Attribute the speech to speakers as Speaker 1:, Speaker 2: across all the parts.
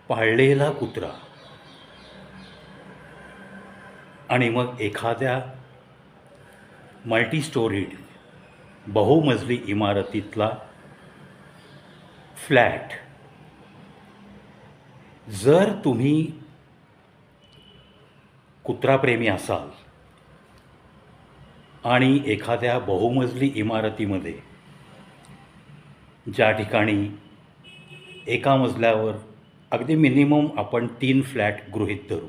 Speaker 1: पाळलेला कुत्रा आणि मग एखाद्या मल्टी स्टोरीड बहुमजली इमारतीतला फ्लॅट. जर तुम्ही कुत्राप्रेमी असाल आणि एखाद्या बहुमजली इमारतीमध्ये ज्या ठिकाणी एका मजल्यावर अगदी मिनिमम आपण 3 फ्लॅट गृहीत धरू,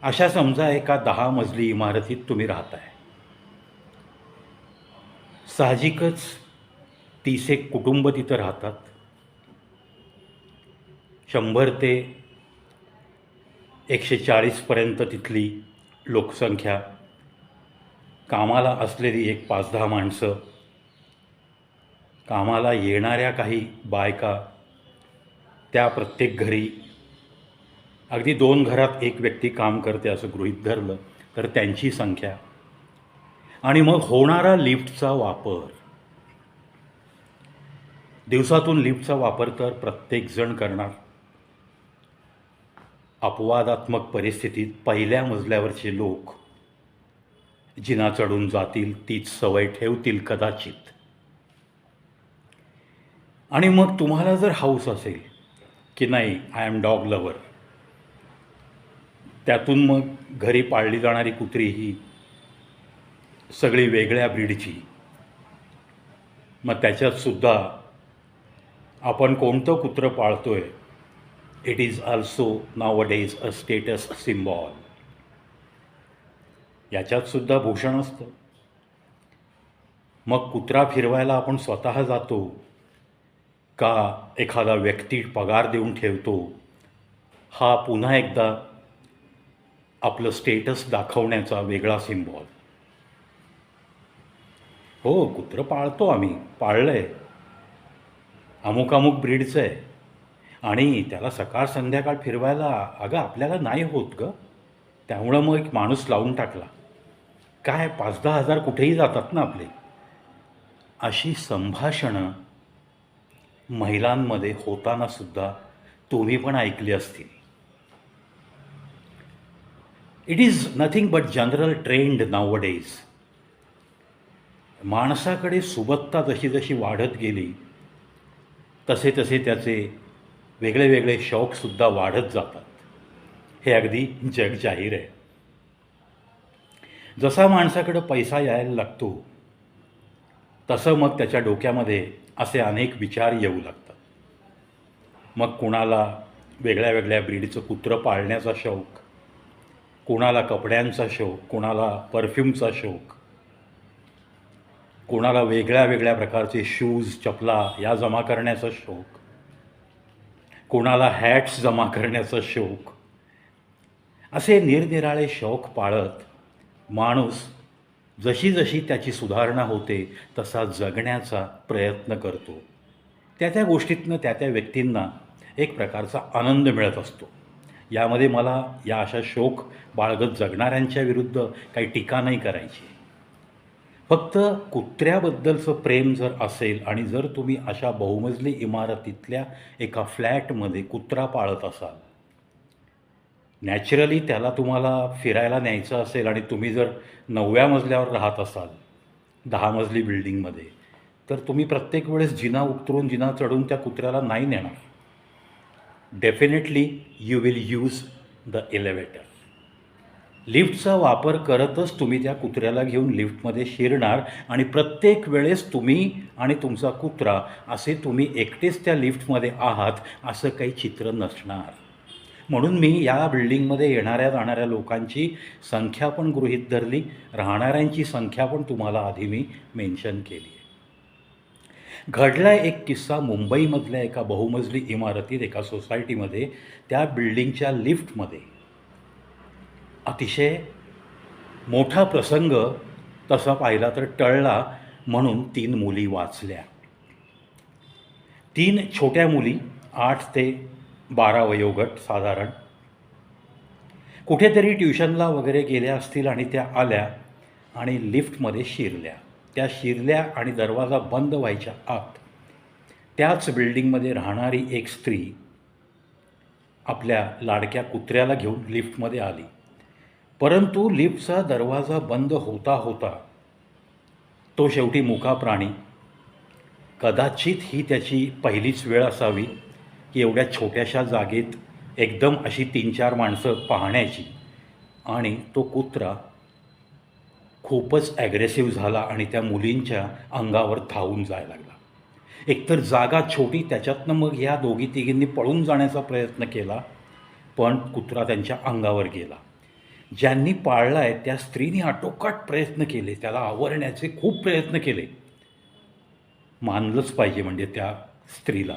Speaker 1: अशा समजा एका 10 मजली इमारतीत तुम्ही राहताय. साहजिकच 30 एक कुटुंब तिथं राहतात. 100 ते 140पर्यंत तिथली लोकसंख्या, कामाला असलेली एक 5-10 माणसं, कामाला येणाऱ्या काही बायका, त्या प्रत्येक घरी अगदी 2 घरात एक व्यक्ती काम करते असं गृहीत धरलं तर त्यांची संख्या, आणि मग होणारा लिफ्टचा वापर. दिवसातून लिफ्टचा वापर तर प्रत्येकजण करणार. अपवादात्मक परिस्थितीत पहिल्या मजल्यावरचे लोक जिना चढून जातील, तीच सवय ठेवतील कदाचित. आणि मग तुम्हाला जर हौस असेल की नाही, आय एम डॉग लवर, त्यातून मग घरी पाळली जाणारी कुत्री ही सगळी वेगळ्या ब्रीडची, मग त्याच्यातसुद्धा आपण कोणतं कुत्रं पाळतोय, it is also nowadays a status symbol. याच्यातसुद्धा भूषण असतं. मग कुत्रा फिरवायला आपण स्वतः जातो का एखादा व्यक्ती पगार देऊन ठेवतो, हा पुन्हा एकदा आपलं स्टेटस दाखवण्याचा वेगळा सिम्बॉल. हो, कुत्रं पाळतो आम्ही, पाळलं आहे, अमुक अमुक ब्रीडचं आहे, आणि त्याला सकाळ संध्याकाळ फिरवायला अगं आपल्याला नाही होत गं, त्यामुळं मग एक माणूस लावून टाकला. काय 5-10 हजार कुठेही जातात ना आपले. अशी संभाषणं महिलांमध्ये होतानासुद्धा तुम्ही पण ऐकली असतील. It is nothing but general trend nowadays. माणसाकडे सुबत्ता जशी जशी वाढत गेली तसे तसे त्याचे वेगळे वेगळे शौकसुद्धा वाढत जातात. हे अगदी जग जाहीर आहे. जसा माणसाकडं पैसा यायला लागतो तसं मग त्याच्या डोक्यामध्ये असे अनेक विचार येऊ लागतात. मग कुणाला वेगळ्या वेगळ्या ब्रीडचं कुत्रं पाळण्याचा शौक, कुणाला कपड्यांचा शौक, कुणाला परफ्यूमचा शौक, कुणाला वेगळ्या वेगळ्या प्रकारचे शूज, चपला या जमा करण्याचा शौक, कुणाला हॅट्स जमा करण्याचा शौक. असे निरनिराळे शौक पाळत माणूस जशी जशी त्याची सुधारणा होते तसा जगण्याचा प्रयत्न करतो. त्या गोष्टीतनं त्या व्यक्तींना एक प्रकारचा आनंद मिळत असतो. यामध्ये मला या अशा शौक बाळगत जगणाऱ्यांच्या विरुद्ध काही टीका नाही करायची. फक्त कुत्र्याबद्दलचं प्रेम जर असेल आणि जर तुम्ही अशा बहुमजली इमारतीतल्या एका फ्लॅटमध्ये कुत्रा पाळत असाल, नॅचरली त्याला तुम्हाला फिरायला न्यायचं असेल आणि तुम्ही जर 9व्या मजल्यावर राहत असाल 10 मजली बिल्डिंगमध्ये, तर तुम्ही प्रत्येक वेळेस जिना उतरून जिना चढून त्या कुत्र्याला नाही नेणार. Definitely you will use the elevator. लिफ्टचा वापर करतच तुम्ही त्या कुत्र्याला घेऊन लिफ्टमध्ये शिरणार आणि प्रत्येक वेळेस तुम्ही आणि तुमचा कुत्रा असे तुम्ही एकटेच त्या लिफ्टमध्ये आहात असं काही चित्र नसणार. म्हणून मी या बिल्डिंगमध्ये येणाऱ्या जाणाऱ्या लोकांची संख्या पण गृहीत धरली, राहणाऱ्यांची संख्या पण तुम्हाला आधी मी मेन्शन केली आहे. घडला एक किस्सा मुंबईमधल्या एका बहुमजली इमारतीत, एका सोसायटीमध्ये, त्या बिल्डिंगच्या लिफ्टमध्ये. अतिशय मोठा प्रसंग तसा पाहिला तर टळला म्हणून 3 मुली वाचल्या. 3 छोट्या मुली, 8 ते 12 वयोगट साधारण, कुठेतरी ट्युशनला वगैरे गेल्या असतील आणि त्या आल्या आणि लिफ्टमध्ये शिरल्या. त्या शिरल्या आणि दरवाजा बंद व्हायच्या आत त्याच बिल्डिंगमध्ये राहणारी एक स्त्री आपल्या लाडक्या कुत्र्याला घेऊन लिफ्टमध्ये आली. परंतु लिफ्टचा दरवाजा बंद होता होता तो शेवटी मुका प्राणी, कदाचित ही त्याची पहिलीच वेळ असावी की एवढ्या छोट्याशा जागेत एकदम अशी 3-4 माणसं पाहण्याची, आणि तो कुत्रा खूपच ॲग्रेसिव्ह झाला आणि त्या मुलींच्या अंगावर धावून जायला लागला. एकतर जागा छोटी, त्याच्यातनं मग ह्या दोघी तिघींनी पळून जाण्याचा प्रयत्न केला, पण कुत्रा त्यांच्या अंगावर गेला. ज्यांनी पाळला आहे त्या स्त्रीने आटोकाट प्रयत्न केले, त्याला आवरण्याचे खूप प्रयत्न केले. मानलंच पाहिजे म्हणजे त्या स्त्रीला.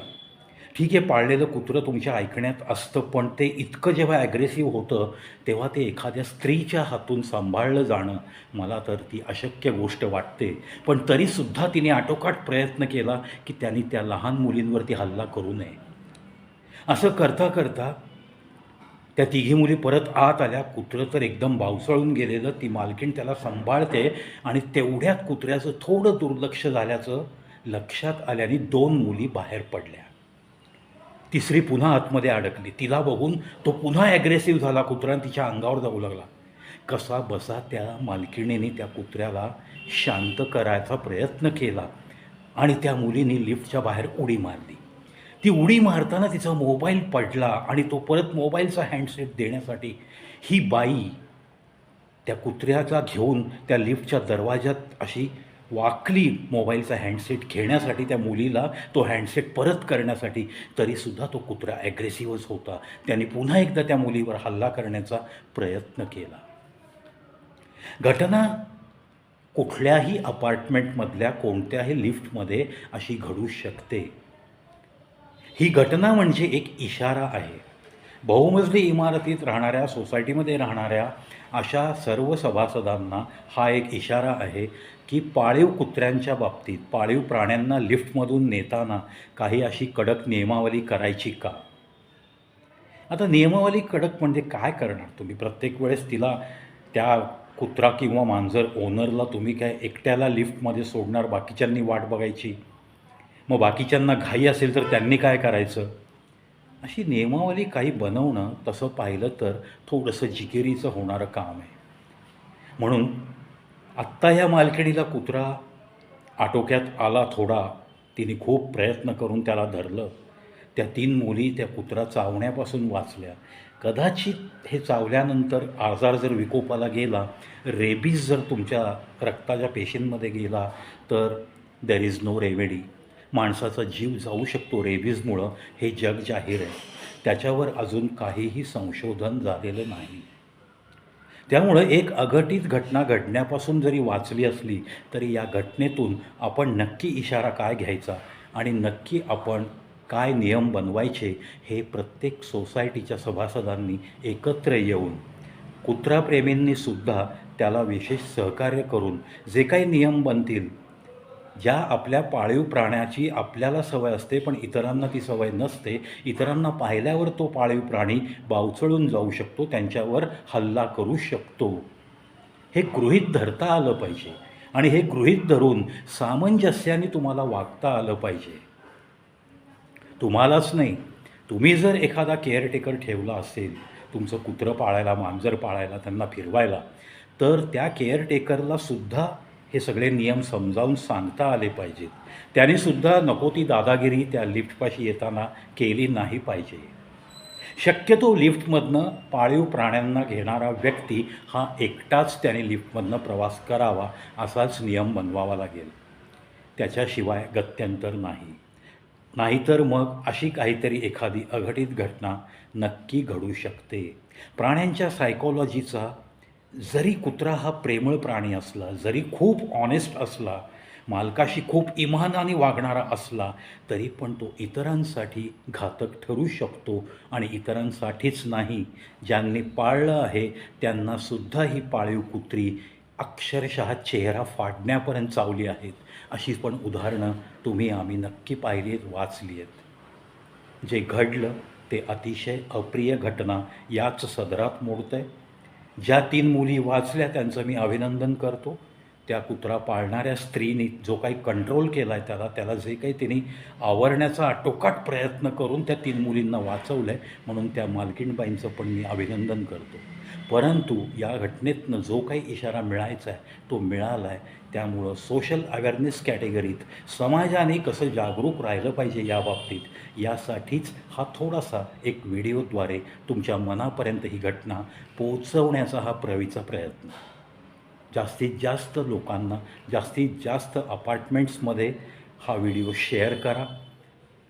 Speaker 1: ठीक आहे, पाळलेलं कुत्रं तुमच्या ऐकण्यात असतं, पण ते इतकं जेव्हा ॲग्रेसिव्ह होतं तेव्हा ते एखाद्या स्त्रीच्या हातून सांभाळलं जाणं मला तर ती अशक्य गोष्ट वाटते. पण तरीसुद्धा तिने आटोकाट प्रयत्न केला की त्यांनी त्या लहान मुलींवरती हल्ला करू नये. असं करता करता त्या तिघी मुली परत आत आल्या. कुत्रं तर एकदम बावचळून गेलेलं. ती मालकीण त्याला सांभाळते आणि तेवढ्यात कुत्र्याचं थोडं दुर्लक्ष झाल्याचं लक्षात आल्याने 2 मुली बाहेर पडल्या. तिसरी पुन्हा आतमध्ये अडकली. तिला बघून तो पुन्हा ॲग्रेसिव्ह झाला कुत्रा आणि तिच्या अंगावर जाऊ लागला. कसा बसा त्या मालकिणीने त्या कुत्र्याला शांत करायचा प्रयत्न केला आणि त्या मुलीने लिफ्टच्या बाहेर उडी मारली. ती उडी मारताना तिचा मोबाईल पडला आणि तो परत मोबाईलचा हँडसेट देण्यासाठी ही बाई त्या कुत्र्याचा घेऊन त्या लिफ्टच्या दरवाजात अशी वाकली मोबाईलचा हँडसेट घेण्यासाठी, त्या मुलीला तो हँडसेट परत करण्यासाठी. तरीसुद्धा तो कुत्रा ॲग्रेसिव्हच होता. त्याने पुन्हा एकदा त्या मुलीवर हल्ला करण्याचा प्रयत्न केला. घटना कुठल्याही अपार्टमेंटमधल्या कोणत्याही लिफ्टमध्ये अशी घडू शकते. ही घटना म्हणजे एक इशारा आहे. बहुमजली इमारतीत राहणाऱ्या, सोसायटीमध्ये राहणाऱ्या अशा सर्व सभासदांना हा एक इशारा आहे की पाळीव कुत्र्यांच्या बाबतीत, पाळीव प्राण्यांना लिफ्टमधून नेताना काही अशी कडक नियमावली करायची का? आता नियमावली कडक म्हणजे काय करणार तुम्ही? प्रत्येक वेळेस तिला, त्या कुत्रा किंवा मांजर ओनरला तुम्ही काय एकट्याला लिफ्टमध्ये सोडणार, बाकीच्यांनी वाट बघायची? मग बाकीच्यांना घाई असेल तर त्यांनी काय करायचं? अशी नियमावली काही बनवणं तसं पाहिलं तर थोडंसं जिकिरीचं होणारं काम आहे. म्हणून आत्ता या मालकिणीला कुत्रा आटोक्यात आला थोडा. तिने खूप प्रयत्न करून त्याला धरलं. त्या 3 मुली त्या कुत्रा चावण्यापासून वाचल्या. कदाचित हे चावल्यानंतर आजार जर विकोपाला गेला, रेबीज जर तुमच्या रक्ताच्या पेशींमध्ये गेला तर देर इज नो रेमेडी. माणसाचा जीव जाऊ शकतो रेबीजमुळं, हे जग जाहीर आहे. त्याच्यावर अजून काहीही संशोधन झालेलं नाही. त्यामुळं एक अघटित घटना घडण्यापासून जरी वाचली असली तरी या घटनेतून आपण नक्की इशारा काय घ्यायचा आणि नक्की आपण काय नियम बनवायचे हे प्रत्येक सोसायटीच्या सभासदांनी एकत्र येऊन, कुत्राप्रेमींनीसुद्धा त्याला विशेष सहकार्य करून जे काही नियम बनतील, ज्या आपल्या पाळीव प्राण्याची आपल्याला सवय असते पण इतरांना ती सवय नसते, इतरांना पाहिल्यावर तो पाळीव प्राणी बावचळून जाऊ शकतो, त्यांच्यावर हल्ला करू शकतो, हे गृहीत धरता आलं पाहिजे. आणि हे गृहीत धरून सामंजस्याने तुम्हाला वागता आलं पाहिजे. तुम्हालाच नाही, तुम्ही जर एखादा केअरटेकर ठेवला असेल तुमचं कुत्रं पाळायला, मांजर पाळायला, त्यांना फिरवायला, तर त्या केअरटेकरलासुद्धा हे सगळे नियम समजावून सांगता आले पाहिजेत. त्यानेसुद्धा नको ती दादागिरी त्या लिफ्टपाशी येताना केली नाही पाहिजे. शक्यतो लिफ्टमधनं पाळीव प्राण्यांना घेणारा व्यक्ती हा एकटाच त्याने लिफ्टमधनं प्रवास करावा असाच नियम बनवावा लागेल. त्याच्याशिवाय गत्यंतर नाही. नाहीतर मग अशी काहीतरी एखादी अघटित घटना नक्की घडू शकते. प्राण्यांच्या सायकोलॉजीचा, जरी कुत्रा हा प्रेमळ प्राणी असला, जरी खूप ऑनेस्ट असला, मालकाशी खूप इमानाने वागणारा असला, तरी पण तो इतरांसाठी घातक ठरू शकतो. आणि इतरांसाठीच नाही, ज्यांनी पाळलं आहे त्यांनासुद्धा ही पाळीव कुत्री अक्षरशः चेहरा फाडण्यापर्यंत चावली आहेत. अशी पण उदाहरणं तुम्ही आम्ही नक्की पाहिली आहेत, वाचली आहेत. जे घडलं ते अतिशय अप्रिय घटना याच सदरात मोडतं आहे. ज्या 3 मुली वाचल्या त्यांचं मी अभिनंदन करतो. त्या कुत्रा पाळणाऱ्या स्त्रीने जो काही कंट्रोल केला आहे त्याला जे काही तिने आवरण्याचा आटोकाट प्रयत्न करून त्या 3 मुलींना वाचवलं आहे, म्हणून त्या मालकीणबाईंचं पण मी अभिनंदन करतो. परंतु या घटनेतनं जो काही इशारा मिळायचा आहे तो मिळाला आहे. त्यामुळं सोशल अवेअरनेस कॅटेगरीत समाजाने कसं जागरूक राहिलं पाहिजे याबाबतीत, यासाठीच हा थोडासा एक व्हिडिओद्वारे तुमच्या मनापर्यंत ही घटना पोहोचवण्याचा हा प्रयत्न. जास्तीत जास्त लोकांना, जास्तीत जास्त अपार्टमेंट्समध्ये हा व्हिडिओ शेअर करा.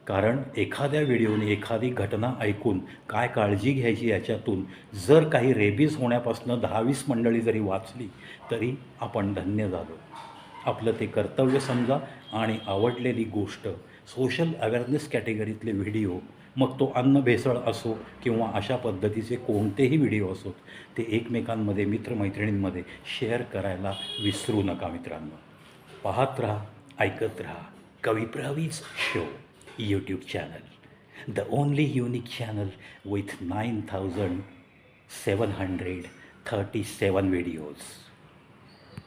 Speaker 1: कारण एखाद्या व्हिडिओने एखादी घटना ऐकून काय काळजी घ्यायची याच्यातून जर काही रेबीज होण्यापासून 10-20 मंडळी जरी वाचली तरी आपण धन्य झालो. आपलं ते कर्तव्य समजा आणि आवडलेली गोष्ट सोशल अवेअरनेस कॅटेगरीतले व्हिडिओ, मग तो अन्न भेसळ असो किंवा अशा पद्धतीचे कोणतेही व्हिडिओ असोत, ते एकमेकांमध्ये मित्रमैत्रिणींमध्ये शेअर करायला विसरू नका मित्रांनो. पाहत राहा, ऐकत राहा कविप्रवीज show YouTube channel, the only unique channel with 9737 videos.